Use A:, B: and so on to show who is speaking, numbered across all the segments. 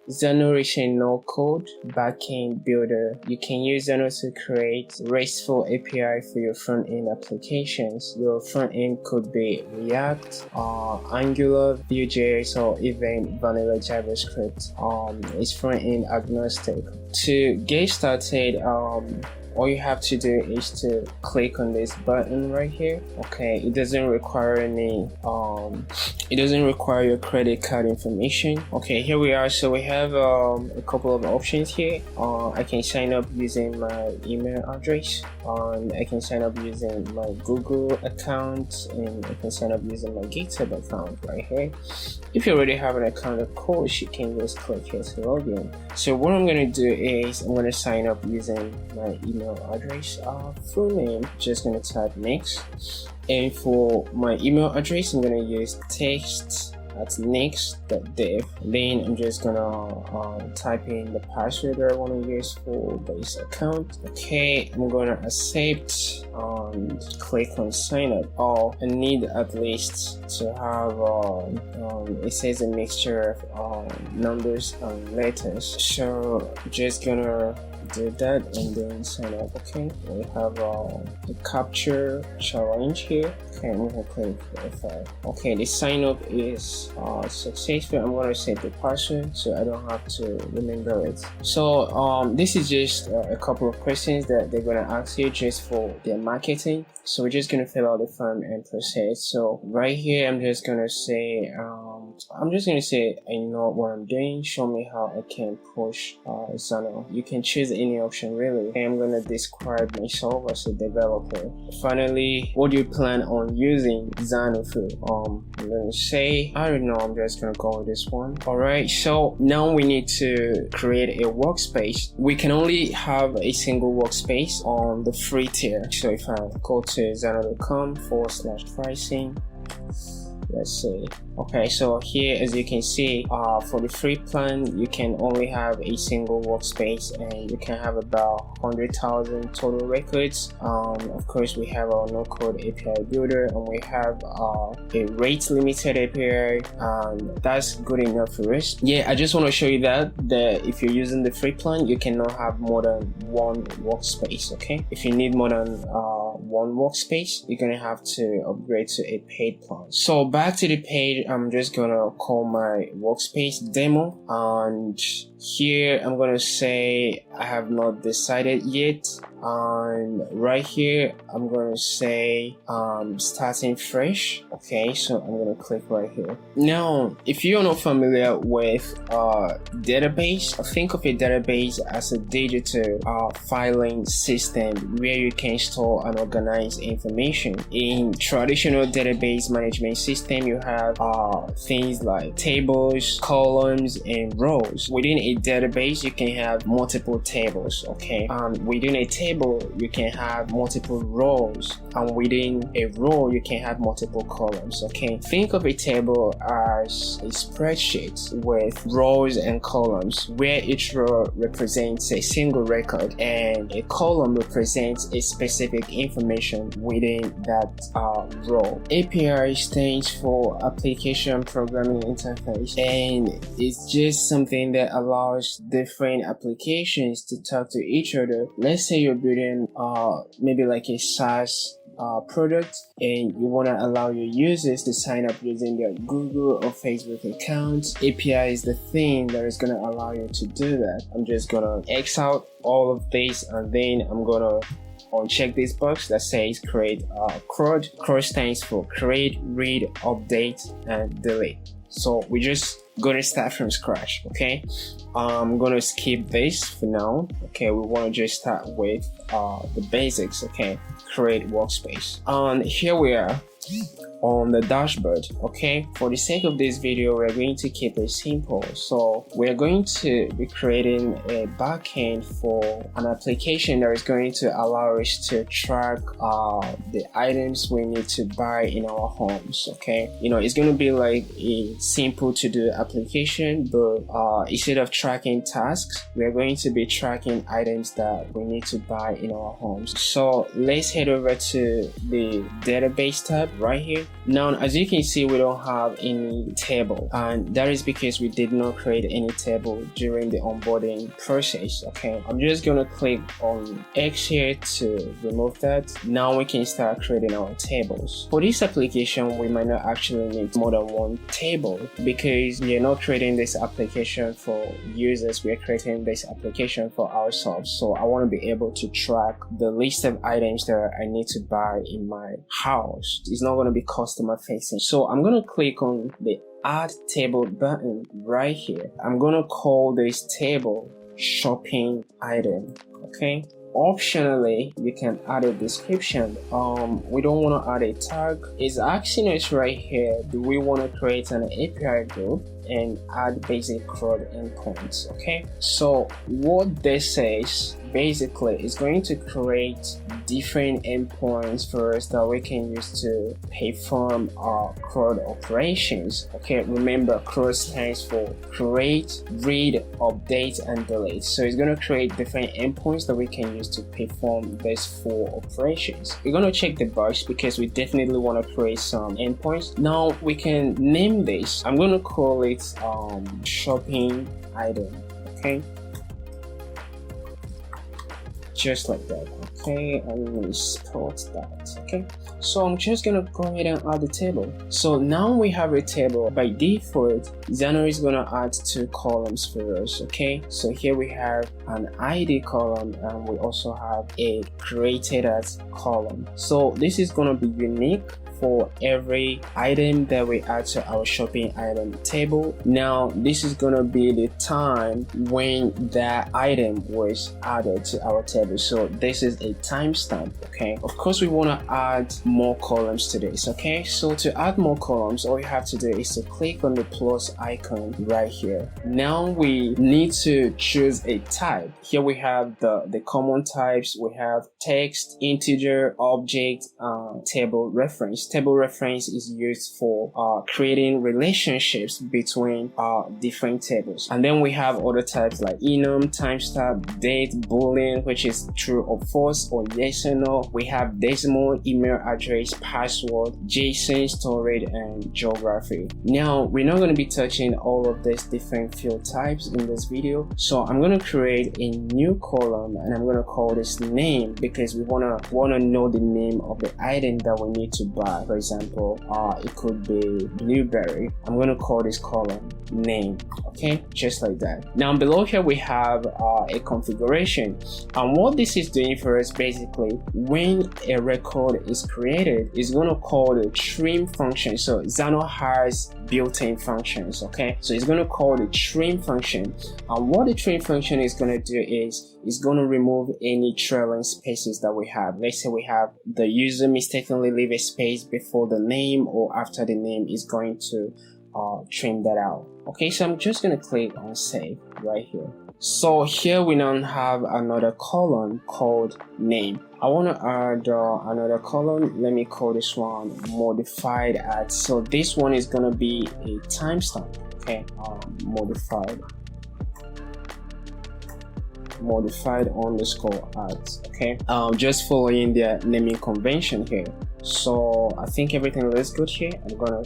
A: Xano is a no-code backend builder. You can use Xano to create RESTful API for your front-end applications. Your front-end could be React, Angular, Vue.js, or even vanilla JavaScript. It's front-end agnostic. To get started, all you have to do is to click on this button right here. Okay, it doesn't require your credit card information. Okay, here we are. So we have a couple of options here. I can sign up using my email address, I can sign up using my Google account, and I can sign up using my GitHub account right here. If you already have an account, of course, you can just click here to log in. So what I'm going to do is I'm going to sign up using my email address. Full name, just going to type next, and for my email address I'm going to use text@next.dev. Then I'm just gonna type in the password that I want to use for this account. Okay, I'm gonna accept and click on sign up. I need at least to have it says a mixture of numbers and letters, so I'm just gonna do that and then sign up. Okay, we have the capture challenge here. Okay, I'm gonna click verify. Okay, the sign up is successful. I'm gonna set the password so I don't have to remember it. So this is just a couple of questions that they're gonna ask you just for their marketing. So we're just gonna fill out the form and proceed. So right here I'm just gonna say I know what I'm doing. Show me how I can push Xano. You can choose any option really. Okay, I'm gonna describe myself as a developer. Finally, what do you plan on using Xano for? I'm gonna say, I don't know, I'm just gonna go with this one. Alright, so now we need to create a workspace. We can only have a single workspace on the free tier. So if I go to xano.com/pricing, let's see. Okay, so here as you can see, for the free plan you can only have a single workspace and you can have about 100,000 total records. Of course we have our no-code API builder, and we have a rate limited API, and that's good enough for us. Yeah, I just want to show you that if you're using the free plan you cannot have more than one workspace. Okay, if you need more than one workspace you're gonna have to upgrade to a paid plan. So back to the page, I'm just gonna call my workspace demo, and here I'm gonna say I have not decided yet, and right here I'm gonna say starting fresh. Okay, so I'm gonna click right here. Now if you're not familiar with database, think of a database as a digital filing system where you can store and organize information. In traditional database management system you have things like tables, columns, and rows. Within a database you can have multiple tables. Okay, within a table you can have multiple rows, and within a row you can have multiple columns. Okay, think of a table as a spreadsheet with rows and columns, where each row represents a single record and a column represents a specific information within that row. API stands for Application Programming Interface, and it's just something that allows different applications to talk to each other. Let's say you're building maybe like a SaaS product, and you want to allow your users to sign up using their Google or Facebook accounts. API is the thing that is going to allow you to do that. I'm just gonna X out all of this, and then I'm gonna uncheck this box that says create CRUD. CRUD stands for create, read, update, and delete. So we're just gonna start from scratch. Okay, I'm gonna skip this for now. Okay, we want to just start with the basics. Okay, create workspace, and here we are on the dashboard. Okay, for the sake of this video we're going to keep it simple. So we're going to be creating a backend for an application that is going to allow us to track the items we need to buy in our homes. Okay, it's going to be like a simple to do application, but instead of tracking tasks we're going to be tracking items that we need to buy in our homes. So let's head over to the database tab right here. Now, as you can see, we don't have any table, and that is because we did not create any table during the onboarding process. Okay, I'm just gonna click on X here to remove that. Now we can start creating our tables. For this application, we might not actually need more than one table because we are not creating this application for users, we are creating this application for ourselves. So I want to be able to track the list of items that I need to buy in my house. It's not going to be customer facing. So I'm going to click on the add table button right here. I'm going to call this table shopping item. Okay, optionally you can add a description. We don't want to add a tag. It's asking us right here, do we want to create an API group and add basic CRUD endpoints? Okay, so what this says basically is going to create different endpoints for us that we can use to perform our CRUD operations. Okay, remember CRUD stands for create, read, update, and delete. So it's going to create different endpoints that we can use to perform these 4 operations. We're going to check the box because we definitely want to create some endpoints. Now we can name this. I'm going to call it shopping item. Okay, just like that. Okay, and we spot that. Okay, so I'm just gonna go ahead and add the table. So now we have a table. By default, Xano is gonna add 2 columns for us. Okay, so here we have an ID column and we also have a created as column. So this is gonna be unique for every item that we add to our shopping item table. Now this is gonna be the time when that item was added to our table, so this is a timestamp. Okay, of course we want to add more columns to this. Okay, so to add more columns, all you have to do is to click on the plus icon right here. Now we need to choose a type. Here we have the common types. We have text, integer, object, table reference. Table reference is used for creating relationships between different tables. And then we have other types like enum, timestamp, date, boolean, which is true or false or yes or no. We have decimal, email address, password, JSON, storage, and geography. Now we're not going to be touching all of these different field types in this video, so I'm going to create a new column and I'm going to call this name because we want to know the name of the item that we need to buy. For example, it could be blueberry. I'm going to call this column name. Okay, just like that. Now below here we have a configuration, and what this is doing for us, basically when a record is created, it's going to call the trim function. So Xano has built-in functions. Okay, so it's going to call the trim function, and what the trim function is going to do is it's going to remove any trailing spaces that we have. Let's say we have the user mistakenly leave a space before the name or after the name, is going to trim that out. Okay, so I'm just going to click on save right here. So here we now have another column called name. I want to add another column. Let me call this one modified at. So this one is going to be a timestamp. Okay, modified underscore at. Okay, just following the naming convention here. So I think everything looks good here. I'm gonna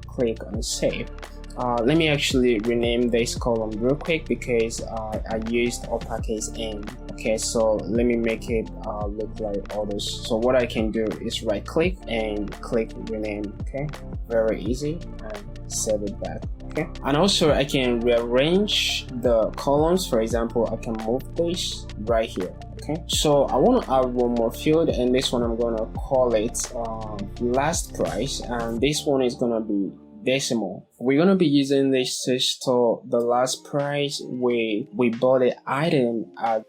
A: click on save. Let me actually rename this column real quick because I used uppercase N. Okay, so let me make it look like others. So what I can do is right click and click rename. Okay, very easy, and save it back. Okay, and also I can rearrange the columns. For example, I can move this right here. Okay, so I want to add one more field, and this one I'm going to call it last price, and this one is going to be decimal. We're going to be using this to store the last price we bought the item at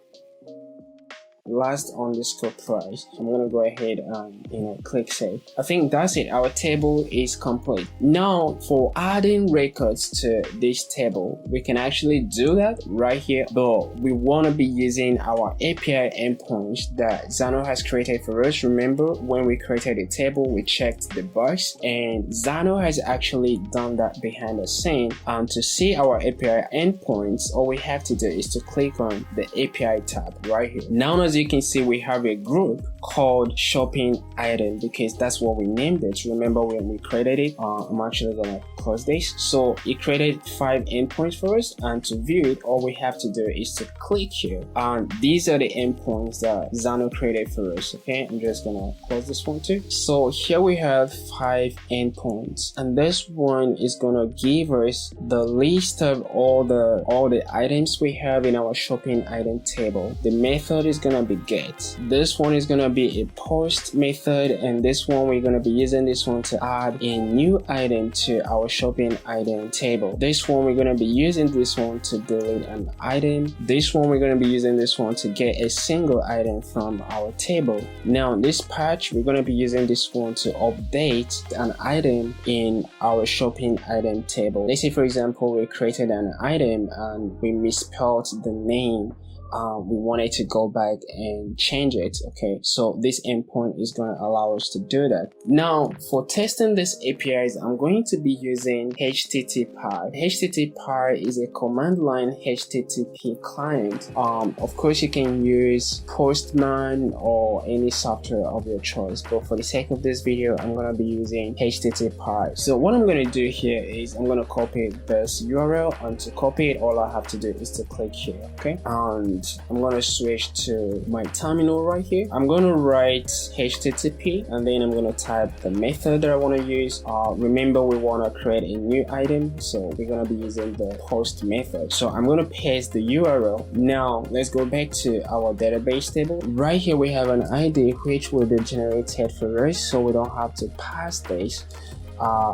A: last underscore price. So I'm going to go ahead and click save. I think that's it. Our table is complete. Now for adding records to this table, we can actually do that right here, but we want to be using our API endpoints that Xano has created for us. Remember, when we created a table, we checked the box, and Xano has actually done that behind the scene. To see our API endpoints, all we have to do is to click on the API tab right here. Now, as you can see, we have a group called shopping item because that's what we named it. Remember when we created it? I'm actually gonna close this. So it created 5 endpoints for us, and to view it, all we have to do is to click here, and these are the endpoints that Xano created for us. Okay, I'm just gonna close this one too. So here we have 5 endpoints, and this one is gonna give us the list of all the items we have in our shopping item table. The method is gonna be get. This one is gonna be a post method, and this one we're gonna be using this one to add a new item to our shopping item table. This one we're gonna be using this one to delete an item. This one we're gonna be using this one to get a single item from our table. Now this patch we're gonna be using this one to update an item in our shopping item table. Let's say for example we created an item and we misspelled the name. We wanted to go back and change it. Okay, so this endpoint is going to allow us to do that. Now for testing these APIs, I'm going to be using HTTP. HTTP is a command line HTTP client. Of course you can use Postman or any software of your choice, but for the sake of this video I'm going to be using HTTP. So what I'm going to do here is I'm going to copy this URL, and to copy it all I have to do is to click here. Okay, and I'm going to switch to my terminal right here. I'm going to write HTTP, and then I'm going to type the method that I want to use. Remember we want to create a new item, so we're going to be using the post method. So I'm going to paste the URL. Now let's go back to our database table. Right here we have an ID which will be generated for us, so we don't have to pass this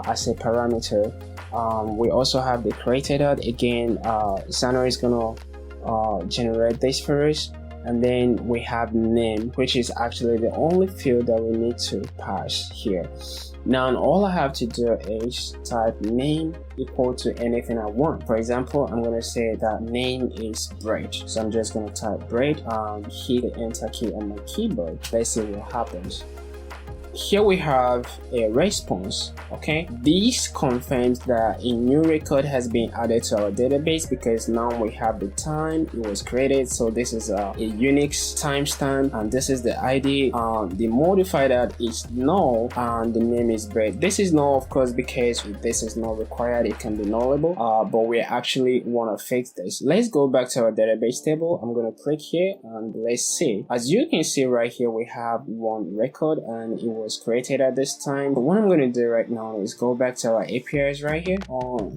A: as a parameter. We also have the created out. Again, Xano is going to generate this for us, and then we have name, which is actually the only field that we need to pass here. Now all I have to do is type name equal to anything I want. For example, I'm going to say that name is bread, so I'm just going to type bread and hit the enter key on my keyboard. Let's see what happens. Here we have a response. Okay, this confirms that a new record has been added to our database because now we have the time it was created. So this is a Unix timestamp, and this is the ID. The modifier is null, and the name is bread. This is null, of course, because this is not required. It can be nullable, but we actually want to fix this. Let's go back to our database table. I'm going to click here and let's see. As you can see right here, we have one record and it was created at this time. But what I'm going to do right now is go back to our APIs right here.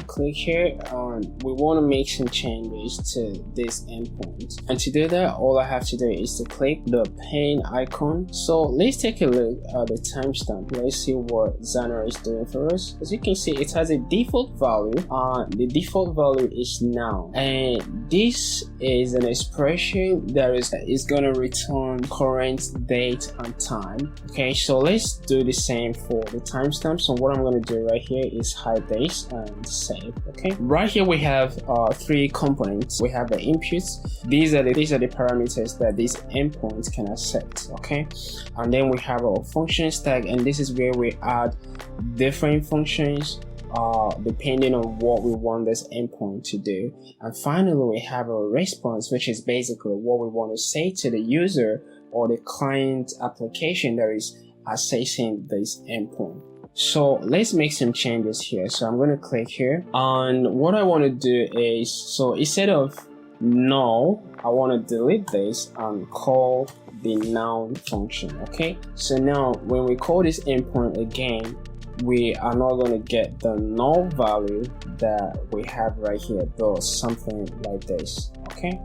A: Click here, and we want to make some changes to this endpoint. And to do that, all I have to do is to click the pen icon. So let's take a look at the timestamp. Let's see what Xano is doing for us. As you can see, it has a default value. The default value is now, and this is an expression that is going to return current date and time. Okay, so let's do the same for the timestamp. So what I'm going to do right here is hide this and save. Okay, right here we have 3 components. We have the inputs. These are the parameters that these endpoints can accept. Okay, and then we have our function stack, and this is where we add different functions depending on what we want this endpoint to do. And finally we have a response, which is basically what we want to say to the user or the client application that is accessing this endpoint. So let's make some changes here. So I'm going to click here, and what I want to do is, so instead of null, I want to delete this and call the noun function. Okay, so now when we call this endpoint again, we are not going to get the null value that we have right here, though something like this. Okay,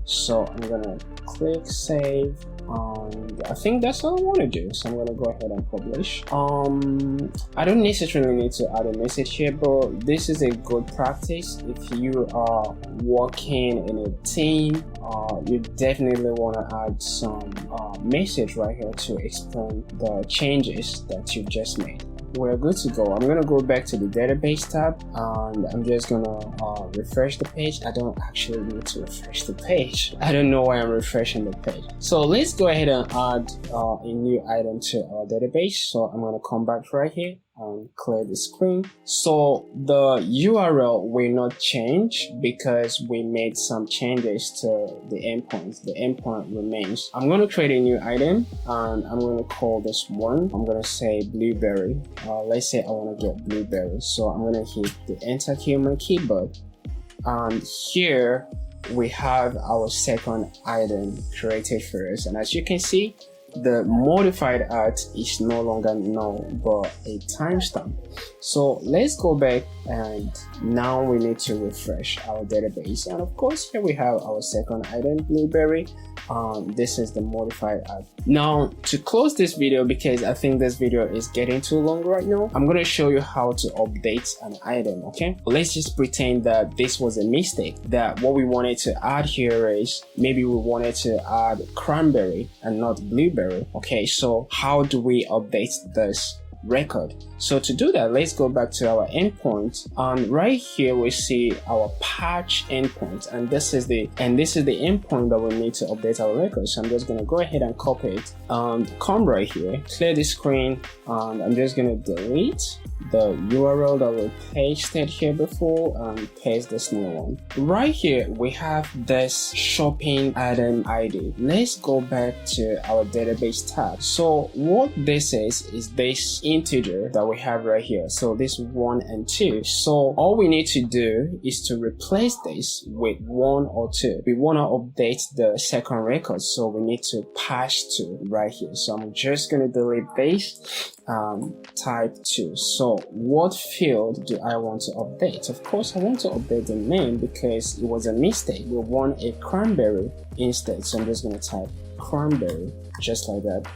A: so I'm gonna click save, and I think that's all I want to do. So I'm gonna go ahead and publish. I don't necessarily need to add a message here, but this is a good practice. If you are working in a team, you definitely want to add some message right here to explain the changes that you've just made. We're good to go. I'm gonna go back to the database tab, and I'm just gonna refresh the page. I don't actually need to refresh the page. I don't know why I'm refreshing the page. So let's go ahead and add a new item to our database. So I'm gonna come back right here and clear the screen. So the URL will not change because we made some changes to the endpoint. The endpoint remains. I'm going to create a new item and I'm going to call this one. I'm going to say blueberry. Let's say I want to get blueberry. So I'm going to hit the enter key on my keyboard. And here we have our second item created for us. And as you can see, the modified art is no longer null but a timestamp. So let's go back, and now we need to refresh our database. And of course, here we have our second item, blueberry. This is the modified art. Now to close this video, because I think this video is getting too long right now, I'm going to show you how to update an item. Okay, let's just pretend that this was a mistake, that what we wanted to add here is maybe we wanted to add cranberry and not blueberry. Okay, so how do we update this record? So to do that, let's go back to our endpoint, and right here we see our patch endpoint, and this is the endpoint that we need to update our record. So I'm just going to go ahead and copy it and come right here, clear the screen, and I'm just going to delete the URL that we pasted here before and paste this new one. Right here we have this shopping item ID. Let's go back to our database tab. So what this is this integer that we have right here. So this 1 and 2. So all we need to do is to replace this with 1 or 2. We want to update the second record, so we need to patch 2 right here. So I'm just going to delete this, type 2. So what field do I want to update? Of course, I want to update the name because it was a mistake. We want a cranberry instead. So I'm just going to type cranberry, just like that.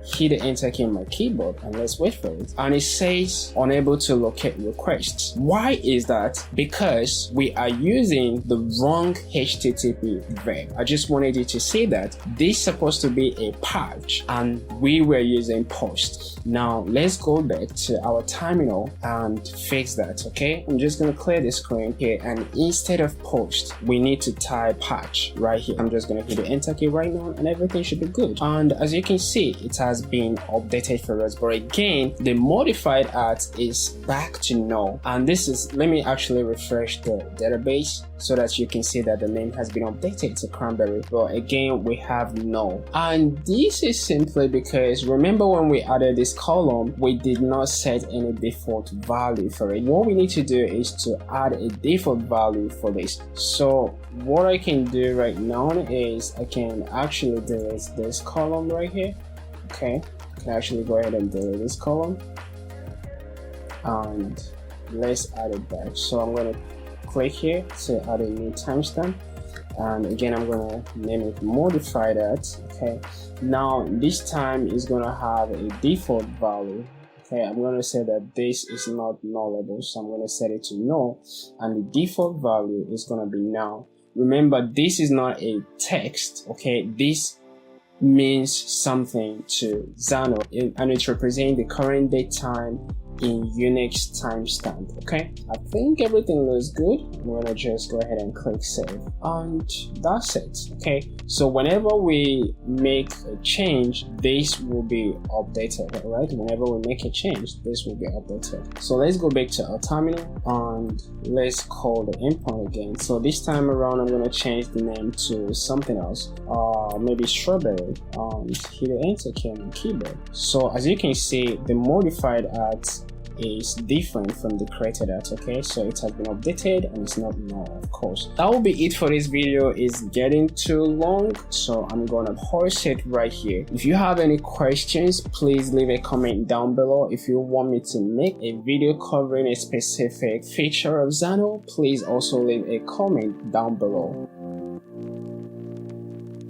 A: Hit the enter key on my keyboard and let's wait for it. And it says unable to locate requests. Why is that? Because we are using the wrong HTTP verb. I just wanted you to see that this is supposed to be a patch and we were using post. Now let's go back to our terminal and fix that. Okay, I'm just going to clear the screen here, and instead of post we need to type patch right here. I'm just going to hit the enter key right now and everything should be good. And as you can see, it has been updated for us, but again the modified art is back to null. And this is, let me actually refresh the database so that you can see that the name has been updated to cranberry, but again we have null. And this is simply because remember when we added this column we did not set any default value for it. What we need to do is to add a default value for this. So what I can do right now is I can actually delete this column right here. Okay, I can actually go ahead and delete this column and let's add it back. So I'm going to click here to add a new timestamp, and again I'm going to name it modified art. Okay, now this time is going to have a default value. Okay, I'm going to say that this is not nullable, so I'm going to set it to null, and the default value is going to be null. Remember, this is not a text. Okay, this means something to Xano, and it represents the current date time in Unix timestamp. Okay, I think everything looks good. I'm gonna just go ahead and click save, and that's it. Okay, so whenever we make a change, this will be updated. All right, whenever we make a change, this will be updated. So let's go back to our terminal and let's call the endpoint again. So this time around I'm gonna change the name to something else, maybe strawberry, and hit the enter key on the keyboard. So as you can see, the modified art is different from the created art. Okay, so it has been updated and it's not null. Of course, that will be it for this video. It's getting too long, so I'm gonna pause it right here. If you have any questions, please leave a comment down below. If you want me to make a video covering a specific feature of Xano, please also leave a comment down below.